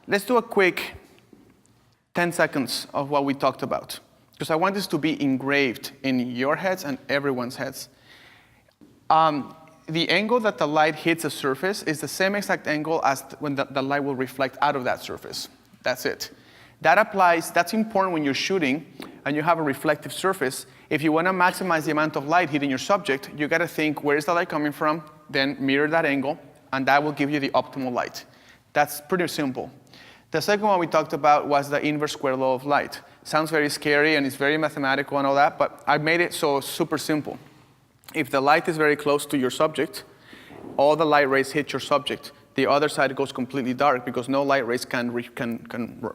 let's do a quick 10 seconds of what we talked about, because I want this to be engraved in your heads and everyone's heads. The angle that the light hits a surface is the same exact angle as when the light will reflect out of that surface. That's it. That applies, that's important when you're shooting and you have a reflective surface. If you want to maximize the amount of light hitting your subject, you got to think, where is the light coming from? Then mirror that angle, and that will give you the optimal light. That's pretty simple. The second one we talked about was the inverse square law of light. Sounds very scary and it's very mathematical and all that, but I made it so super simple. If the light is very close to your subject, all the light rays hit your subject. The other side goes completely dark because no light rays can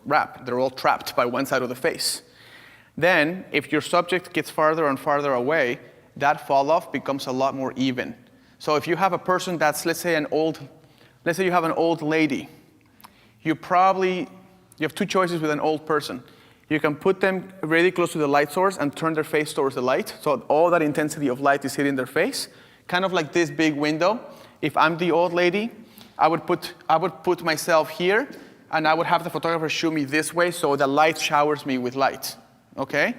wrap. They're all trapped by one side of the face. Then, if your subject gets farther and farther away, that fall off becomes a lot more even. So if you have a person that's, let's say you have an old lady, you have two choices with an old person. You can put them really close to the light source and turn their face towards the light, so all that intensity of light is hitting their face, kind of like this big window. If I'm the old lady, I would put myself here, and I would have the photographer shoot me this way, so the light showers me with light, okay?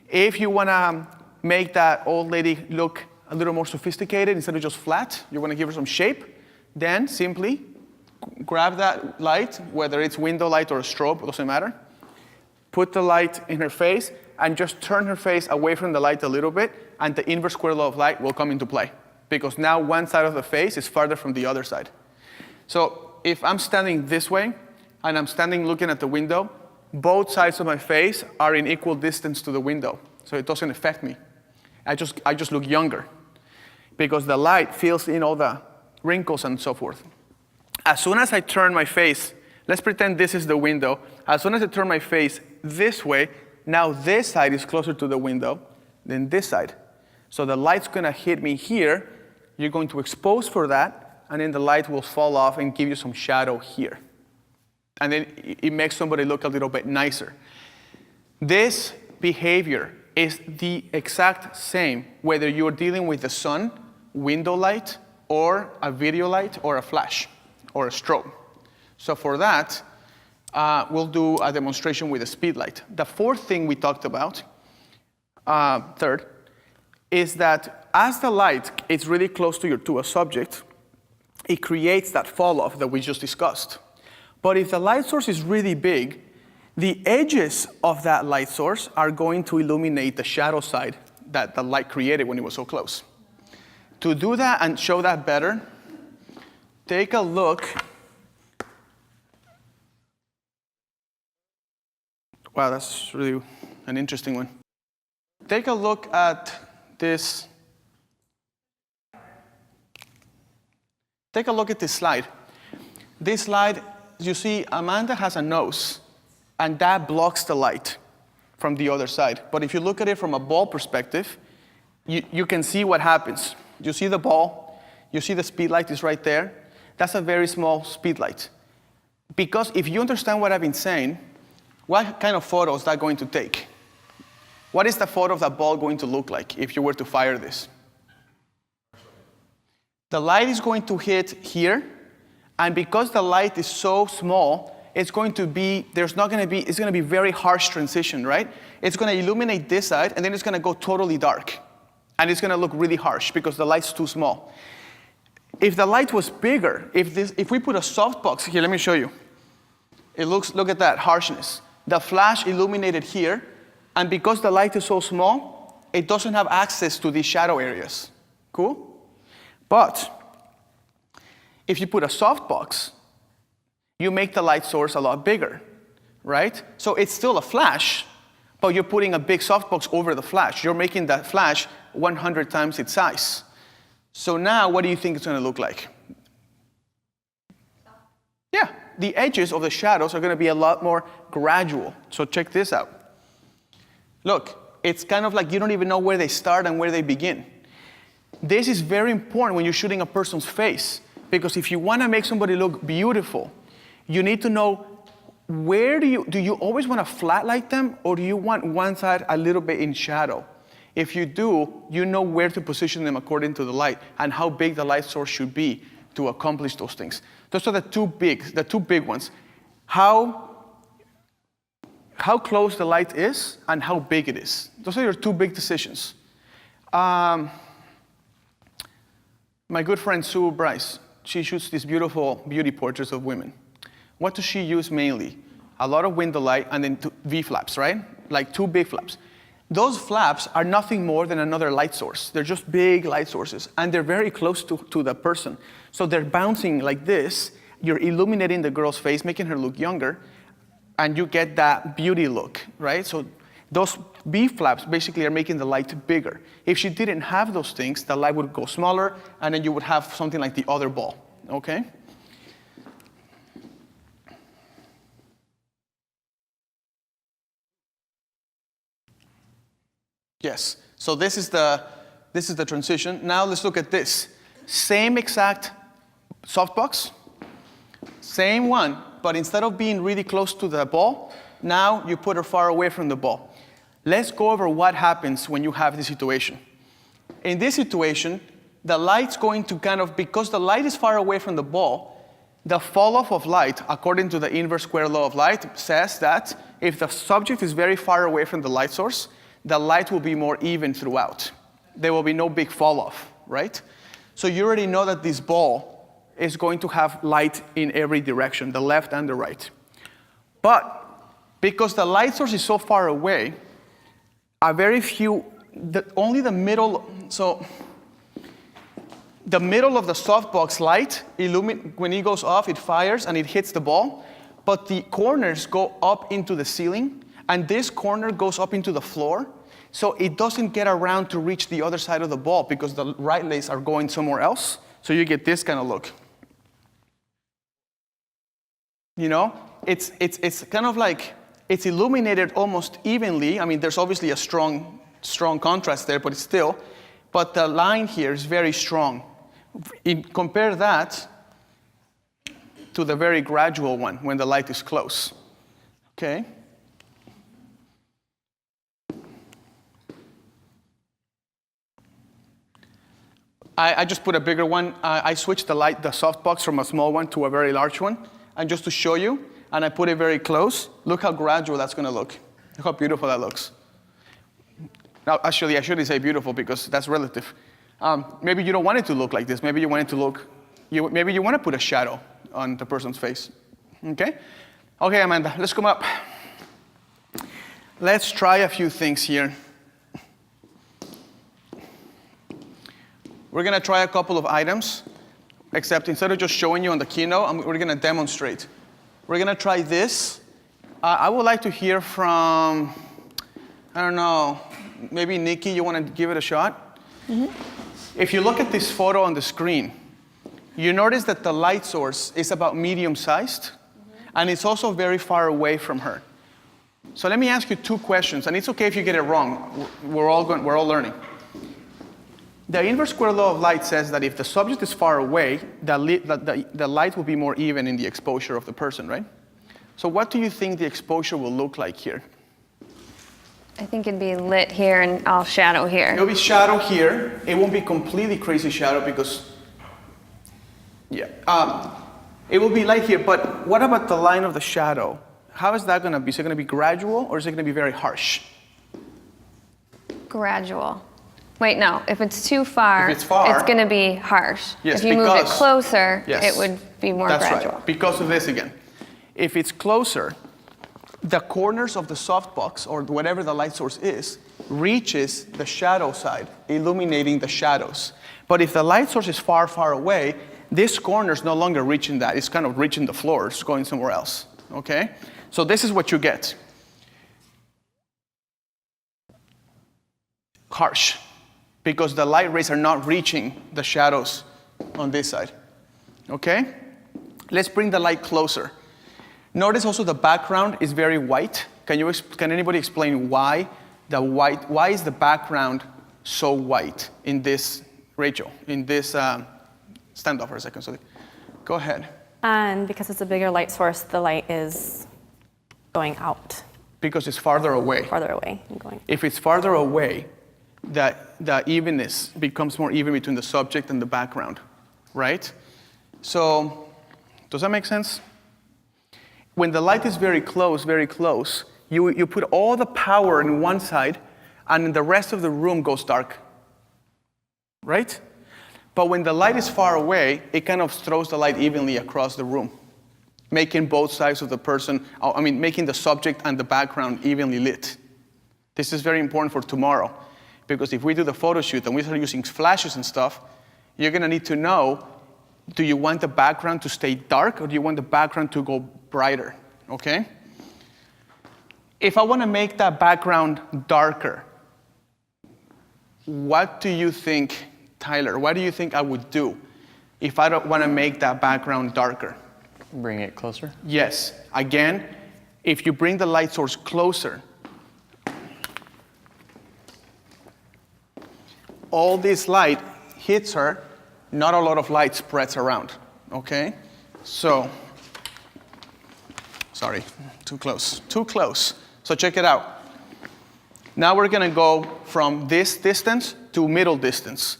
If you wanna make that old lady look a little more sophisticated instead of just flat, you wanna give her some shape, then simply grab that light, whether it's window light or a strobe, it doesn't matter. Put the light in her face and just turn her face away from the light a little bit, and the inverse square law of light will come into play, because now one side of the face is farther from the other side. So if I'm standing this way and I'm standing looking at the window, both sides of my face are in equal distance to the window, so it doesn't affect me. I just look younger because the light fills in all the wrinkles and so forth. As soon as I turn my face, let's pretend this is the window. As soon as I turn my face this way, now this side is closer to the window than this side. So the light's going to hit me here. You're going to expose for that, and then the light will fall off and give you some shadow here. And then it makes somebody look a little bit nicer. This behavior is the exact same whether you're dealing with the sun, window light, or a video light, or a flash, or a strobe. So for that, we'll do a demonstration with a speed light. The fourth thing we talked about, third, is that as the light is really close to a subject, it creates that fall off that we just discussed. But if the light source is really big, the edges of that light source are going to illuminate the shadow side that the light created when it was so close. To do that and show that better, take a look. Wow, that's really an interesting one. Take a look at this. Take a look at this slide. This slide, you see, Amanda has a nose, and that blocks the light from the other side. But if you look at it from a ball perspective, you can see what happens. You see the ball, you see the speed light is right there. That's a very small speed light. Because if you understand what I've been saying, what kind of photo is that going to take? What is the photo of that ball going to look like if you were to fire this? The light is going to hit here, and because the light is so small, it's going to be very harsh transition, right? It's going to illuminate this side, and then it's going to go totally dark. And it's going to look really harsh because the light's too small. If the light was bigger, if we put a softbox here, let me show you. Look at that harshness. The flash illuminated here, and because the light is so small, it doesn't have access to these shadow areas. Cool? But if you put a softbox, you make the light source a lot bigger, right? So it's still a flash, but you're putting a big softbox over the flash. You're making that flash 100 times its size. So now, what do you think it's going to look like? Yeah, the edges of the shadows are going to be a lot more gradual. So check this out. Look, it's kind of like you don't even know where they start and where they begin. This is very important when you're shooting a person's face, because if you want to make somebody look beautiful, you need to know where do you always want to flat light them, or do you want one side a little bit in shadow? If you do, you know where to position them according to the light and how big the light source should be to accomplish those things. Those are the two big ones. how close the light is and how big it is. Those are your two big decisions. My good friend Sue Bryce, she shoots these beautiful beauty portraits of women. What does she use mainly? A lot of window light and then V-flaps, right? Like two big flaps. Those flaps are nothing more than another light source. They're just big light sources, and they're very close to the person. So they're bouncing like this. You're illuminating the girl's face, making her look younger, and you get that beauty look, right? So those V-flaps basically are making the light bigger. If she didn't have those things, the light would go smaller, and then you would have something like the other ball, okay? Yes, so this is the transition. Now let's look at this. Same exact softbox, same one, but instead of being really close to the ball, now you put her far away from the ball. Let's go over what happens when you have this situation. In this situation, the light's going to because the light is far away from the ball, the fall off of light, according to the inverse square law of light, says that if the subject is very far away from the light source, the light will be more even throughout. There will be no big fall off, right? So you already know that this ball is going to have light in every direction, the left and the right. But because the light source is so far away, only the middle, so the middle of the softbox light, when it goes off, it fires and it hits the ball, but the corners go up into the ceiling, and this corner goes up into the floor, so it doesn't get around to reach the other side of the ball because the right rays are going somewhere else, so you get this kind of look. You know, it's kind of like, it's illuminated almost evenly. I mean, there's obviously a strong contrast there, but the line here is very strong. Compare that to the very gradual one when the light is close, okay? I just put a bigger one. I switched the softbox from a small one to a very large one, and just to show you, and I put it very close. Look how gradual that's going to look. Look how beautiful that looks. Now, actually, I shouldn't say beautiful because that's relative. Maybe you don't want it to look like this. Maybe you want it to look, maybe you want to put a shadow on the person's face. Okay? Okay, Amanda, let's come up. Let's try a few things here. We're going to try a couple of items, except instead of just showing you on the keynote, we're going to demonstrate. We're going to try this. I would like to hear from, I don't know, maybe Nikki, you want to give it a shot? Mm-hmm. If you look at this photo on the screen, you notice that the light source is about medium-sized, and it's also very far away from her. So let me ask you two questions, and it's okay if you get it wrong. We're all learning. The inverse square law of light says that if the subject is far away, the light will be more even in the exposure of the person, right? So what do you think the exposure will look like here? I think it'd be lit here and all shadow here. It'll be shadow here. It won't be completely crazy shadow because, it will be light here. But what about the line of the shadow? How is that going to be? Is it going to be gradual or is it going to be very harsh? Gradual. Wait, no. If it's too far, it's going to be harsh. Yes, if you move it closer, it would be more gradual. That's right. Because of this again. If it's closer, the corners of the softbox, or whatever the light source is, reaches the shadow side, illuminating the shadows. But if the light source is far, far away, this corner is no longer reaching that. It's kind of reaching the floor. It's going somewhere else. Okay? So this is what you get. Harsh. Because the light rays are not reaching the shadows on this side. Okay? Let's bring the light closer. Notice also the background is very white. Can anybody explain why is the background so white in this, Rachel, in this, stand up for a second, so go ahead. Because it's a bigger light source, the light is going out. Because it's farther away. Farther away and going. If it's farther away, the evenness becomes more even between the subject and the background, right? So, does that make sense? when the light is very close, you put all the power in one side, and the rest of the room goes dark, right? But when the light is far away, it kind of throws the light evenly across the room, making both sides of the person, making the subject and the background evenly lit. This is very important for tomorrow, because if we do the photo shoot and we start using flashes and stuff, you're gonna need to know, do you want the background to stay dark or do you want the background to go brighter, okay? If I wanna make that background darker, what do you think, Tyler, what do you think I would do if I don't want to make that background darker? Bring it closer? Yes. Again, if you bring the light source closer, all this light hits her, not a lot of light spreads around, okay? So, sorry, too close. So check it out. Now we're gonna go from this distance to middle distance.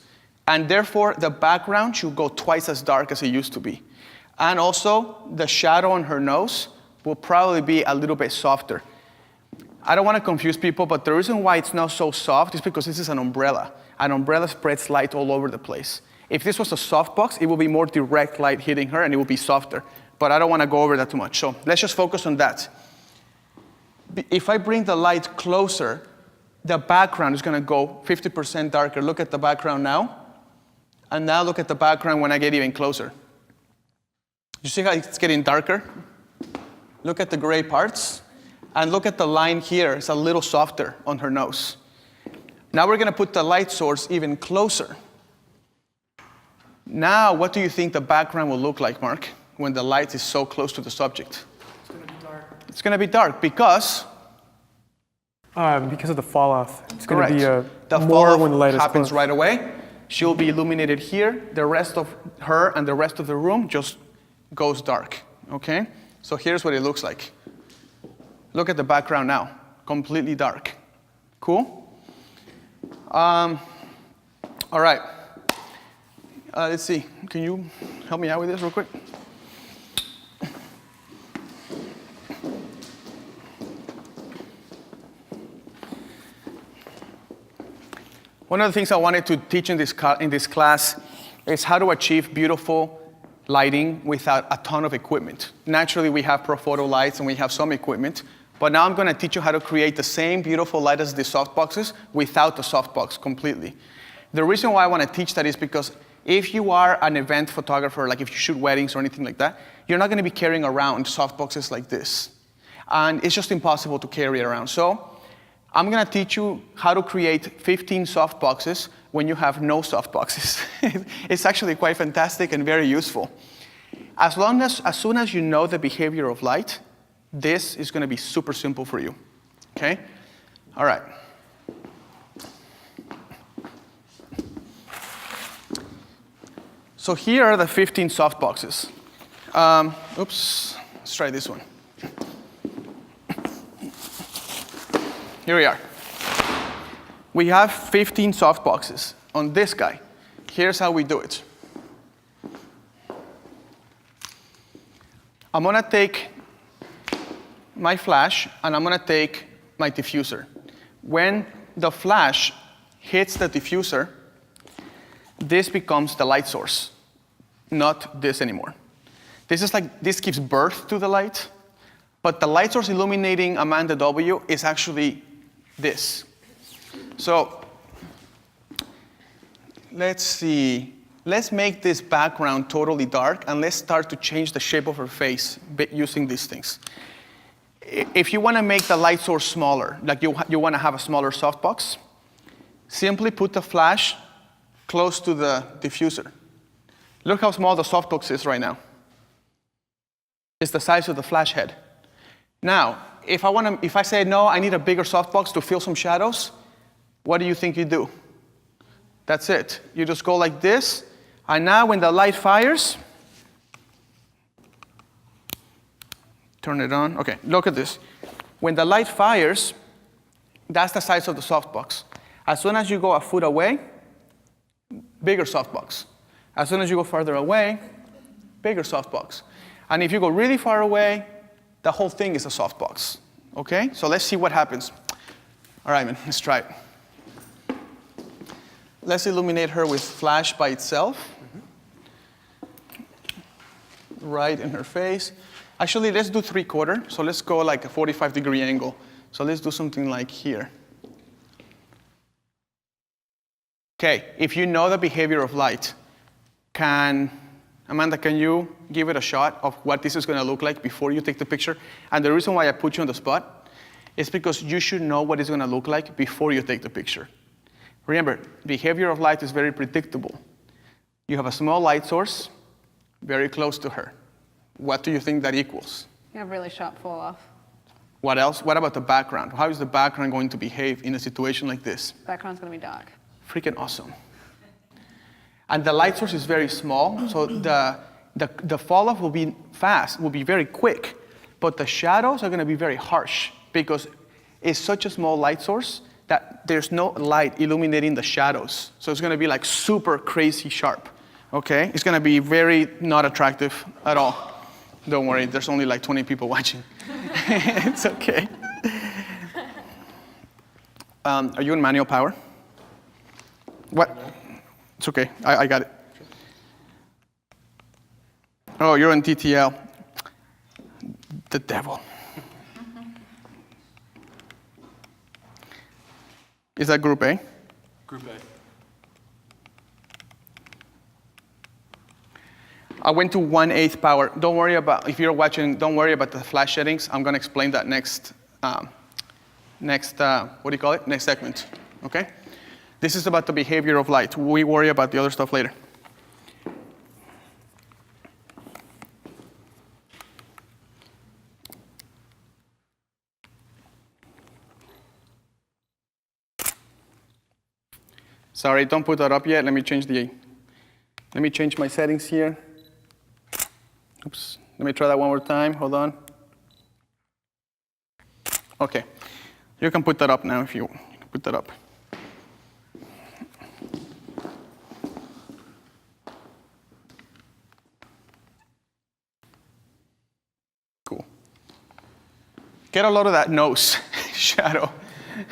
And therefore, the background should go twice as dark as it used to be. And also, the shadow on her nose will probably be a little bit softer. I don't want to confuse people, but the reason why it's not so soft is because this is an umbrella. An umbrella spreads light all over the place. If this was a softbox, it would be more direct light hitting her and it would be softer. But I don't want to go over that too much. So let's just focus on that. If I bring the light closer, the background is going to go 50% darker. Look at the background now. And now look at the background when I get even closer. You see how it's getting darker? Look at the gray parts. And look at the line here. It's a little softer on her nose. Now we're going to put the light source even closer. Now, what do you think the background will look like, Mark, when the light is so close to the subject? It's going to be dark. It's going to be dark because? Because of the fall off. It's going to be the more when the light happens is right away. She'll be illuminated here. The rest of her and the rest of the room just goes dark, okay? So here's what it looks like. Look at the background now, completely dark. Cool? All right. Let's see, can you help me out with this real quick? One of the things I wanted to teach in this class is how to achieve beautiful lighting without a ton of equipment. Naturally, we have Profoto lights and we have some equipment, but now I'm going to teach you how to create the same beautiful light as the softboxes without the softbox completely. The reason why I want to teach that is because if you are an event photographer, like if you shoot weddings or anything like that, you're not going to be carrying around softboxes like this. And it's just impossible to carry around. So I'm going to teach you how to create 15 softboxes when you have no softboxes. It's actually quite fantastic and very useful. As soon as you know the behavior of light, this is going to be super simple for you. Okay? All right. So here are the 15 softboxes. Oops, let's try this one. Here we are. We have 15 softboxes on this guy. Here's how we do it. I'm going to take my flash and I'm going to take my diffuser. When the flash hits the diffuser, this becomes the light source, not this anymore. This gives birth to the light, but the light source illuminating Amanda W is actually this. So let's see. Let's make this background totally dark and let's start to change the shape of her face using these things. If you want to make the light source smaller, like you want to have a smaller softbox, simply put the flash close to the diffuser. Look how small the softbox is right now. It's the size of the flash head. Now, if I say, no, I need a bigger softbox to fill some shadows, what do you think you do? That's it. You just go like this, and now when the light fires, turn it on. Okay, look at this. When the light fires, that's the size of the softbox. As soon as you go a foot away, bigger softbox. As soon as you go farther away, bigger softbox. And if you go really far away, the whole thing is a softbox. Okay? So let's see what happens. All right, man, let's try it. Let's illuminate her with flash by itself. Right in her face. Actually, let's do 3/4. So let's go like a 45-degree angle. So let's do something like here. Okay, if you know the behavior of light, Amanda, can you give it a shot of what this is going to look like before you take the picture? And the reason why I put you on the spot is because you should know what it's going to look like before you take the picture. Remember, behavior of light is very predictable. You have a small light source very close to her. What do you think that equals? You have really sharp fall off. What else? What about the background? How is the background going to behave in a situation like this? Background's going to be dark. Freaking awesome. And the light source is very small, so the fall off will be fast, will be very quick, but the shadows are going to be very harsh because it's such a small light source that there's no light illuminating the shadows. So it's going to be like super crazy sharp. Okay? It's going to be very not attractive at all. Don't worry, there's only like 20 people watching. It's okay. Are you in manual power? What? It's okay, I got it. Oh, you're in TTL. The devil. Is that group A? Group A. I went to 1/8 power. Don't worry about, if you're watching, don't worry about the flash settings. I'm going to explain that next segment, okay? This is about the behavior of light. We worry about the other stuff later. Sorry, don't put that up yet. Let me change my settings here. Oops, let me try that one more time, hold on. Okay, you can put that up now if you put that up. Cool. Get a lot of that nose shadow,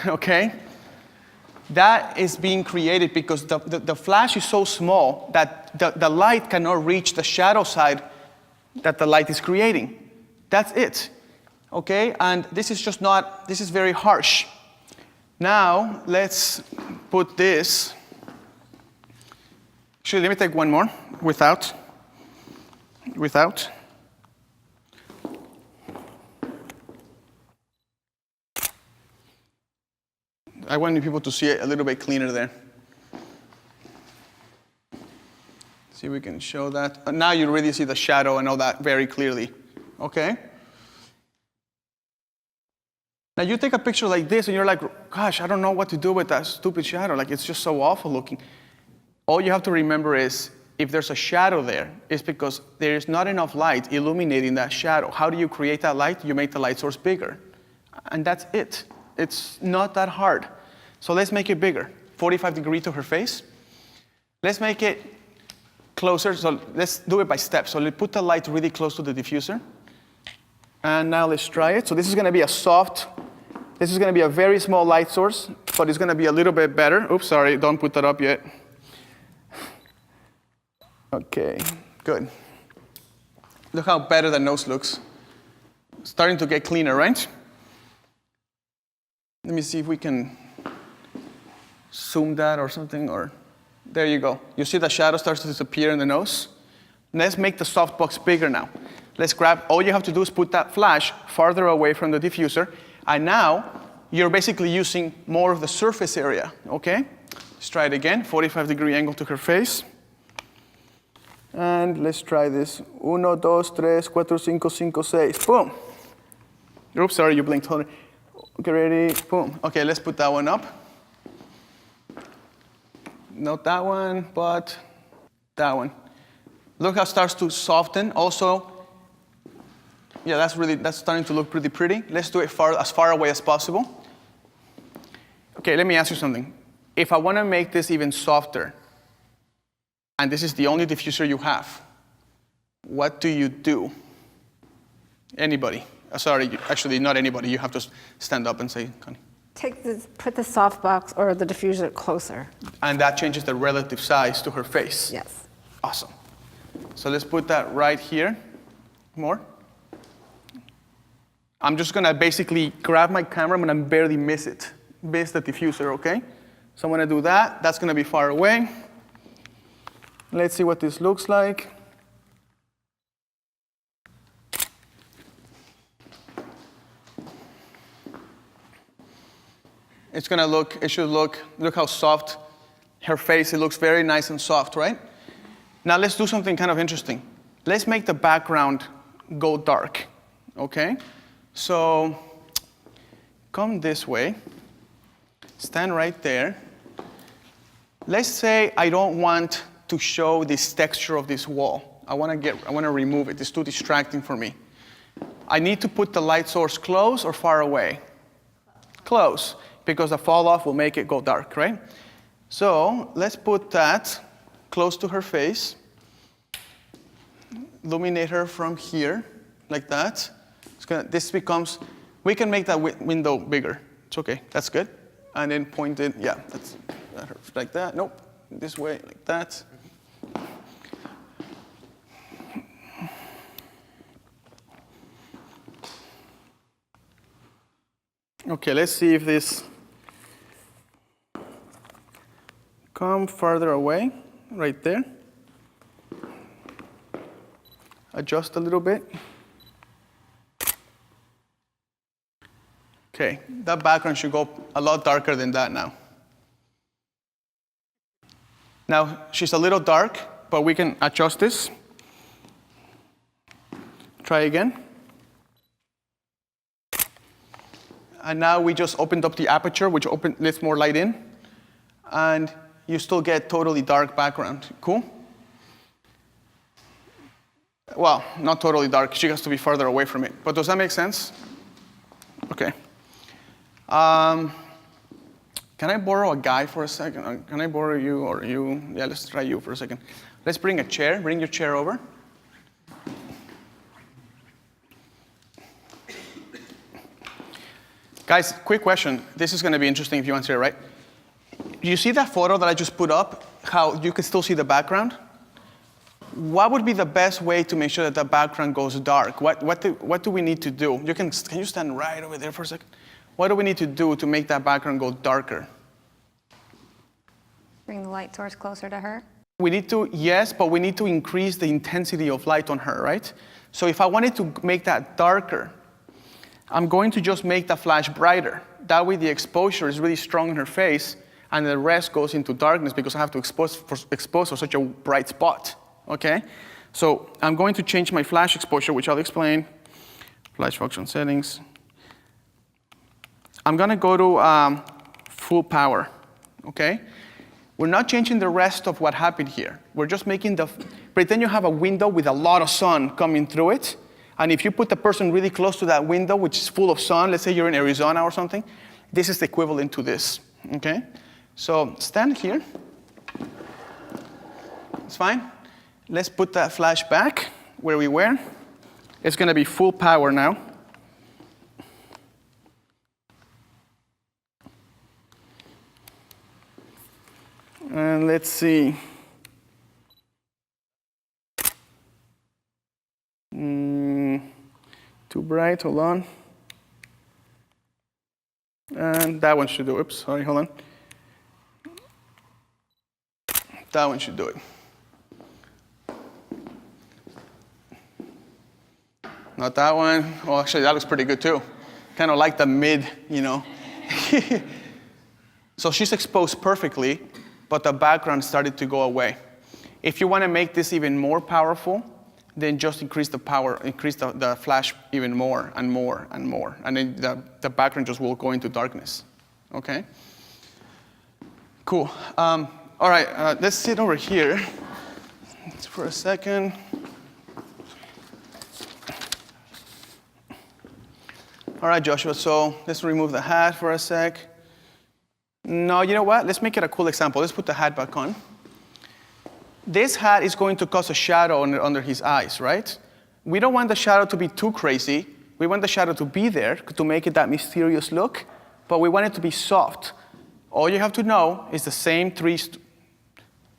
okay? That is being created because the flash is so small that the light cannot reach the shadow side that the light is creating. That's it, okay? And this is just not, this is very harsh. Now, let's put this. Actually, let me take one more without. I want people to see it a little bit cleaner there. See if we can show that. Now you really see the shadow and all that very clearly, okay? Now you take a picture like this and you're like, gosh, I don't know what to do with that stupid shadow. Like, it's just so awful looking. All you have to remember is, if there's a shadow there, it's because there is not enough light illuminating that shadow. How do you create that light? You make the light source bigger. And that's it. It's not that hard. So let's make it bigger. 45 degrees to her face. Let's make it closer. So let's do it by steps. So let's put the light really close to the diffuser. And now let's try it. So this is going to be this is going to be a very small light source, but it's going to be a little bit better. Oops, sorry, don't put that up yet. Okay, good. Look how better the nose looks. Starting to get cleaner, right? Let me see if we can zoom that or something, or there you go. You see the shadow starts to disappear in the nose? Let's make the softbox bigger now. Let's grab, all you have to do is put that flash farther away from the diffuser, and now you're basically using more of the surface area, okay? Let's try it again, 45-degree angle to her face. And let's try this. 1, 2, 3, 4, 5, 5, 6. Boom. Oops, sorry, you blinked. Hold on. Okay, ready? Boom. Okay, let's put that one up. Not that one, but that one. Look how it starts to soften. Also, yeah, that's starting to look pretty pretty. Let's do it as far away as possible. Okay, let me ask you something. If I want to make this even softer, and this is the only diffuser you have, what do you do? Anybody? Sorry, actually, not anybody. You have to stand up and say, Connie. Put the softbox or the diffuser closer. And that changes the relative size to her face. Yes. Awesome. So let's put that right here. More. I'm just gonna basically grab my camera, I'm gonna barely miss the diffuser, okay? So I'm gonna do that. That's gonna be far away. Let's see what this looks like. It should look how soft her face, it looks very nice and soft, right? Now let's do something kind of interesting. Let's make the background go dark, okay? So come this way, stand right there. Let's say I don't want to show this texture of this wall. I want to remove it. It's too distracting for me. I need to put the light source close or far away? Close, because the fall off will make it go dark, right? So let's put that close to her face. Illuminate her from here, like that. We can make that window bigger. It's okay, that's good. And then point it, yeah, that's like that. Nope, this way, like that. Okay, let's see if this come further away, right there. Adjust a little bit. Okay, that background should go a lot darker than that now. Now, she's a little dark, but we can adjust this. Try again. And now we just opened up the aperture, which lets more light in. And you still get totally dark background. Cool? Well, not totally dark. She has to be further away from it. But does that make sense? Okay. Can I borrow a guy for a second? Can I borrow you or you? Yeah, let's try you for a second. Let's bring a chair. Bring your chair over. Guys, quick question. This is going to be interesting if you answer it right. Do you see that photo that I just put up? How you can still see the background? What would be the best way to make sure that the background goes dark? What do we need to do? Can you stand right over there for a second? What do we need to do to make that background go darker? Bring the light source closer to her. We need to, yes, but we need to increase the intensity of light on her, right? So if I wanted to make that darker, I'm going to just make the flash brighter. That way the exposure is really strong in her face, and the rest goes into darkness because I have to expose for such a bright spot, okay? So I'm going to change my flash exposure, which I'll explain. Flash function settings. I'm gonna go to full power, okay? We're not changing the rest of what happened here. We're just making pretend you have a window with a lot of sun coming through it, and if you put the person really close to that window, which is full of sun, let's say you're in Arizona or something, this is the equivalent to this, okay? So stand here. It's fine. Let's put that flash back where we were. It's gonna be full power now. And let's see. Too bright, hold on. And that one should do it. Oops, sorry, hold on. That one should do it. Not that one. Well, actually, that looks pretty good too. Kind of like the mid, you know. So she's exposed perfectly, but the background started to go away. If you want to make this even more powerful, then just increase the power, increase the flash even more and more and more. And then the background just will go into darkness, okay? Cool. All right, let's sit over here for a second. All right, Joshua, so let's remove the hat for a sec. No, you know what? Let's make it a cool example. Let's put the hat back on. This hat is going to cause a shadow under his eyes, right? We don't want the shadow to be too crazy, We want the shadow to be there to make it that mysterious look, but we want it to be soft. All you have to know is the same three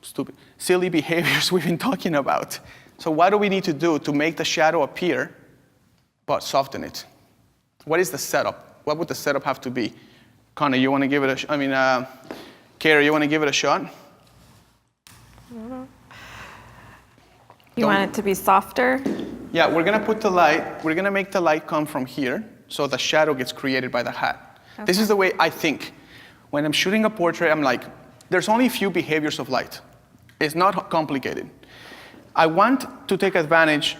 stupid, silly behaviors we've been talking about. So what do we need to do to make the shadow appear, but soften it? What is the setup? What would the setup have to be? Connor, you want to give it a Carrie, you want to give it a shot? You want it to be softer? Yeah, we're going to put the light, we're going to make the light come from here, so the shadow gets created by the hat. Okay. This is the way I think. When I'm shooting a portrait, I'm like, there's only a few behaviors of light. It's not complicated. I want to take advantage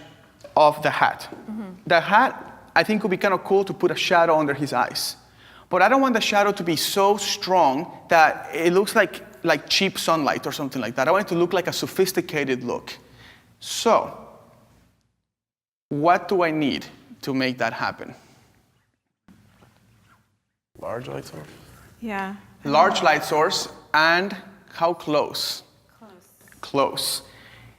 of the hat. Mm-hmm. The hat, I think, would be kind of cool to put a shadow under his eyes. But I don't want the shadow to be so strong that it looks like cheap sunlight or something like that. I want it to look like a sophisticated look. So, what do I need to make that happen? Large light source? Yeah. Large light source, and how close? Close.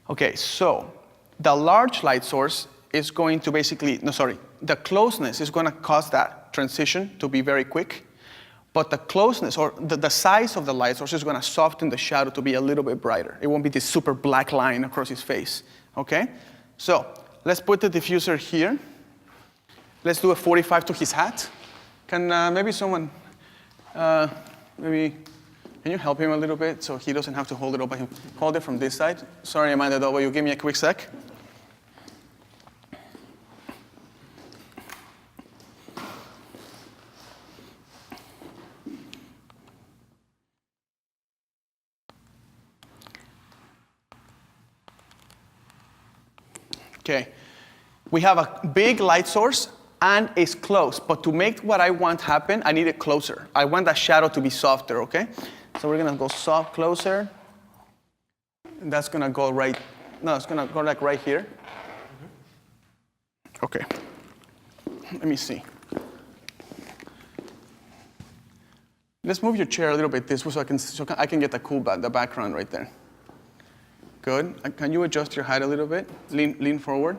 Okay, so the large light source is going to the closeness is going to cause that transition to be very quick, but the closeness or the size of the light source is going to soften the shadow to be a little bit brighter. It won't be this super black line across his face, okay? So let's put the diffuser here. Let's do a 45 to his hat. Can maybe someone, can you help him a little bit so he doesn't have to hold it up by him? Hold it from this side. Sorry, Amanda W, give me a quick sec. Okay, we have a big light source and it's close, but to make what I want happen, I need it closer. I want that shadow to be softer, okay? So we're gonna go soft closer. And that's gonna go it's gonna go like right here. Okay, let me see. Let's move your chair a little bit this way so I can get the background right there. Good. Can you adjust your height a little bit? Lean forward.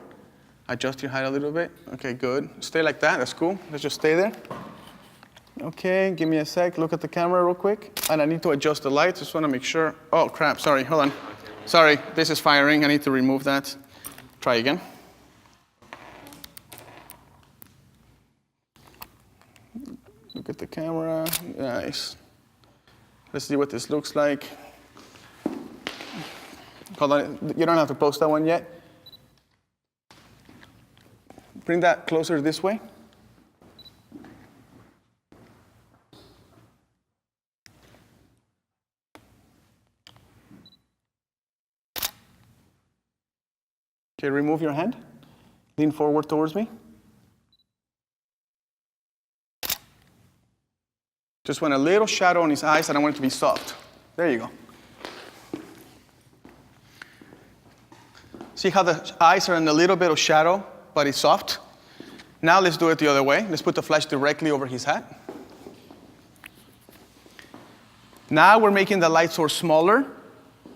Adjust your height a little bit. Okay, good. Stay like that. That's cool. Let's just stay there. Okay, give me a sec. Look at the camera real quick. And I need to adjust the light. Just want to make sure. Oh, crap. Sorry. Hold on. Sorry. This is firing. I need to remove that. Try again. Look at the camera. Nice. Let's see what this looks like. Hold on, you don't have to post that one yet. Bring that closer this way. Okay, remove your hand. Lean forward towards me. Just want a little shadow on his eyes, and I want it to be soft. There you go. See how the eyes are in a little bit of shadow, but it's soft? Now let's do it the other way. Let's put the flash directly over his hat. Now we're making the light source smaller,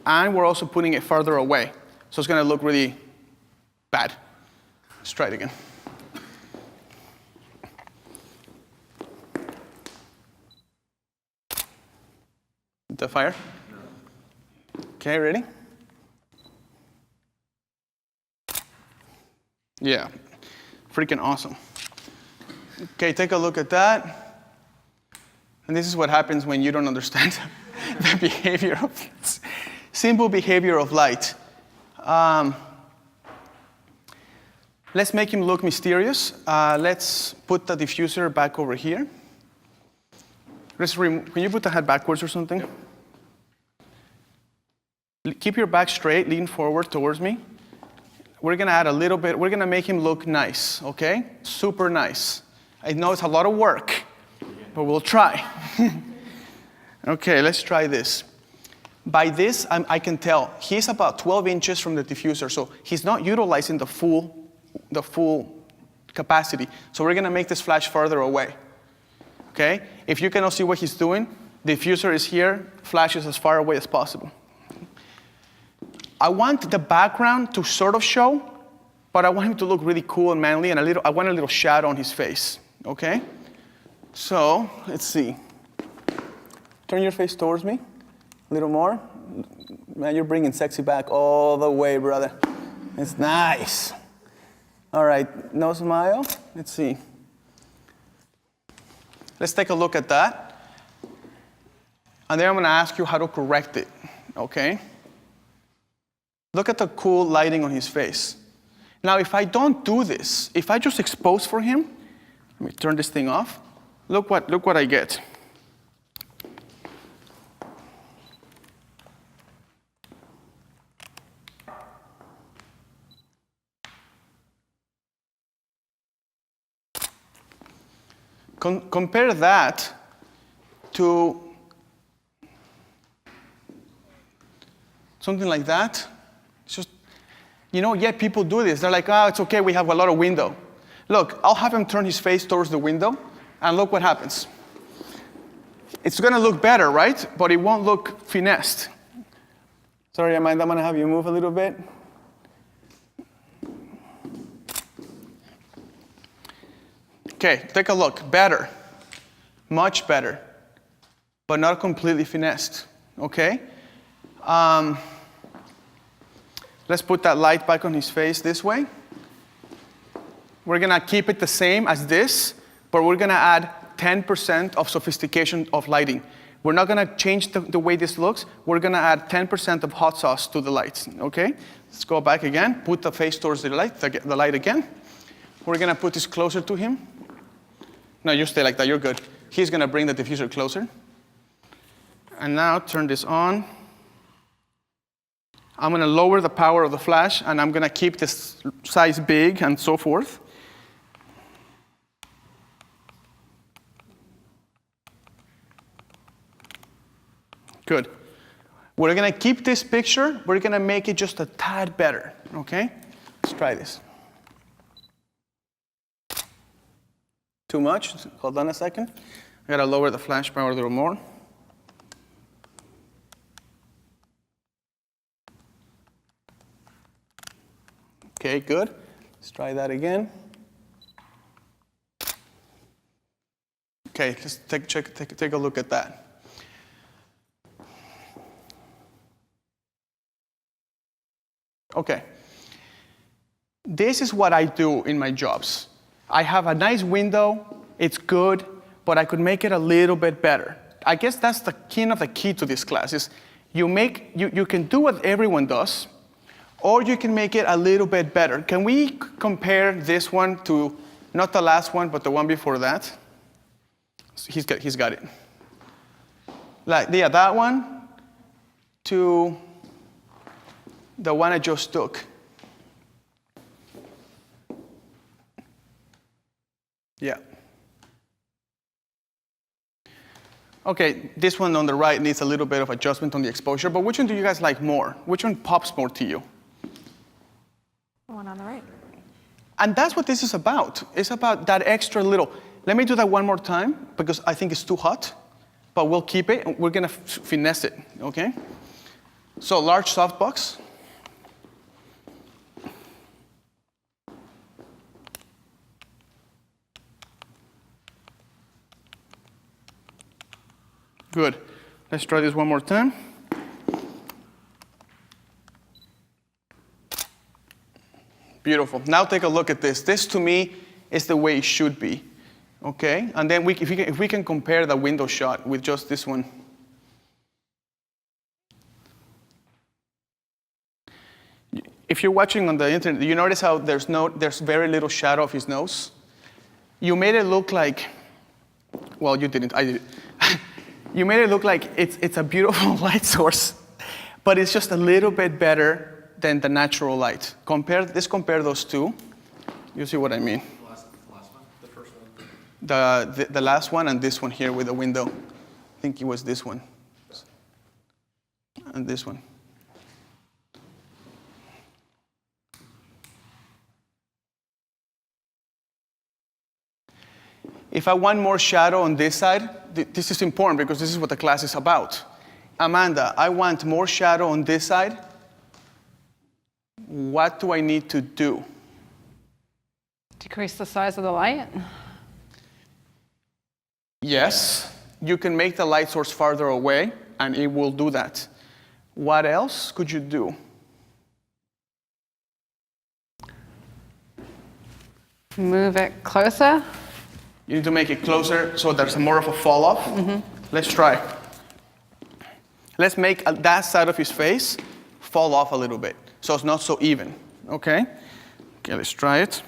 and we're also putting it farther away. So it's going to look really bad. Let's try it again. The fire? Okay, ready? Yeah, freaking awesome. Okay, take a look at that. And this is what happens when you don't understand the behavior of simple behavior of light. Let's make him look mysterious. Let's put the diffuser back over here. Can you put the hat backwards or something? Yep. Keep your back straight, lean forward towards me. We're gonna add a little bit, we're gonna make him look nice, okay? Super nice. I know it's a lot of work, but we'll try. Okay, let's try this. By this, I can tell he's about 12 inches from the diffuser, so he's not utilizing the full capacity. So we're gonna make this flash farther away, okay? If you cannot see what he's doing, the diffuser is here, flash is as far away as possible. I want the background to sort of show, but but I want him to look really cool and manly, and I want a little shadow on his face, okay? So, let's see. Turn your face towards me, a little more. Man, you're bringing sexy back all the way, brother. It's nice. All right, no smile. Let's see. Let's take a look at that. And then I'm gonna ask you how to correct it, okay? Look at the cool lighting on his face. Now, if I don't do this, if I just expose for him, let me turn this thing off. Look what I get. Compare that to something like that. It's just, yeah, people do this. They're like, oh, it's okay, we have a lot of window. Look, I'll have him turn his face towards the window, and look what happens. It's gonna look better, right? But it won't look finessed. Sorry, Amanda, I'm gonna have you move a little bit. Okay, take a look. Better. Much better. But not completely finessed. Okay? Let's put that light back on his face this way. We're going to keep it the same as this, but we're going to add 10% of sophistication of lighting. We're not going to change the way this looks. We're going to add 10% of hot sauce to the lights. Okay? Let's go back again. Put the face towards the light again. We're going to put this closer to him. No, you stay like that. You're good. He's going to bring the diffuser closer. And now turn this on. I'm going to lower the power of the flash, and I'm going to keep this size big and so forth. Good. We're going to keep this picture. We're going to make it just a tad better. Okay? Let's try this. Too much? Hold on a second. I gotta lower the flash power a little more. Okay, good. Let's try that again. Okay, let's take a look at that. Okay. This is what I do in my jobs. I have a nice window, it's good, but I could make it a little bit better. I guess that's the key to this class is you can do what everyone does, or you can make it a little bit better. Can we compare this one to, not the last one, but the one before that? He's got it. That one to the one I just took. Yeah. Okay, this one on the right needs a little bit of adjustment on the exposure, but which one do you guys like more? Which one pops more to you? The one on the right. And that's what this is about. It's about that extra little. Let me do that one more time, because I think it's too hot, but we'll keep it, and we're gonna finesse it, okay? So large softbox. Good. Let's try this one more time. Beautiful. Now take a look at this. This, to me, is the way it should be. Okay? And then if we can compare the window shot with just this one. If you're watching on the internet, you notice how there's very little shadow of his nose? You made it look like, well, you didn't, I did. You made it look like it's a beautiful light source, but it's just a little bit better than the natural light. Let's compare those two. You see what I mean? The last one? The first one? The last one and this one here with the window. I think it was this one. And this one. If I want more shadow on this side, this is important because this is what the class is about. Amanda, I want more shadow on this side. What do I need to do? Decrease the size of the light? Yes, you can make the light source farther away, and it will do that. What else could you do? Move it closer? You need to make it closer so there's more of a fall off. Let's try. Let's make that side of his face fall off a little bit so it's not so even, okay? Okay, let's try it.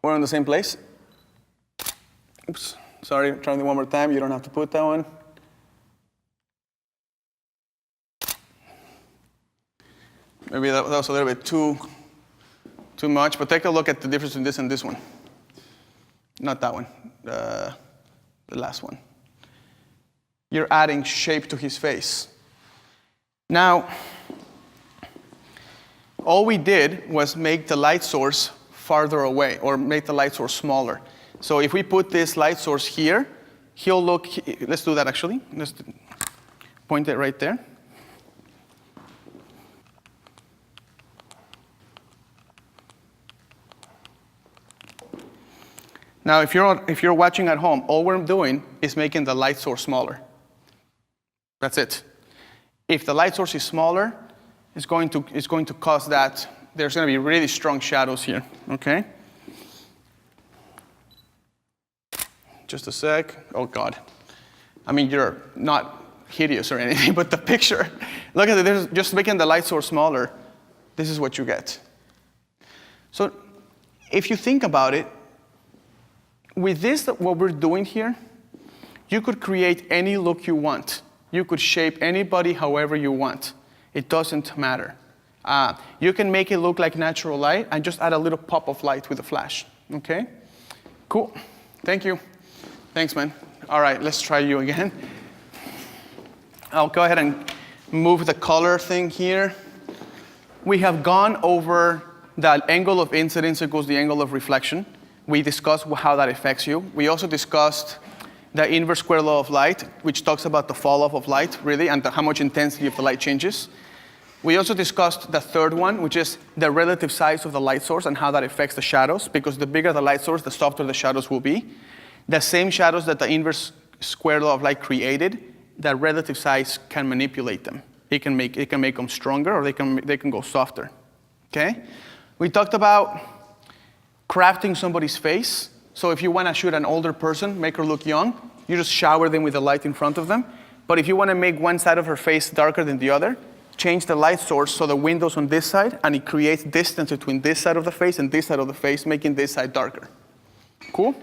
We're in the same place. Oops, sorry, trying it one more time. You don't have to put that one. Maybe that was a little bit too much, but take a look at the difference between this and this one. Not that one, the last one. You're adding shape to his face. Now, all we did was make the light source farther away, or make the light source smaller. So if we put this light source here, he'll look, let's do that actually. Let's point it right there. Now, if you're watching at home, all we're doing is making the light source smaller. That's it. If the light source is smaller, it's going to cause that there's going to be really strong shadows here, okay? Just a sec. Oh, God. I mean, you're not hideous or anything, but the picture, look at it. Just making the light source smaller, this is what you get. So if you think about it, with this, what we're doing here, you could create any look you want. You could shape anybody however you want. It doesn't matter. You can make it look like natural light and just add a little pop of light with a flash, okay? Cool, thank you. Thanks, man. All right, let's try you again. I'll go ahead and move the color thing here. We have gone over the angle of incidence equals the angle of reflection. We discussed how that affects you. We also discussed the inverse square law of light, which talks about the fall off of light, really, and how much intensity of the light changes. We also discussed the third one, which is the relative size of the light source and how that affects the shadows, because the bigger the light source, the softer the shadows will be. The same shadows that the inverse square law of light created, the relative size can manipulate them. It can make them stronger, or they can go softer, okay? We talked about crafting somebody's face. So if you want to shoot an older person, make her look young, you just shower them with the light in front of them. But if you want to make one side of her face darker than the other, change the light source so the window's on this side, and it creates distance between this side of the face and this side of the face, making this side darker. Cool?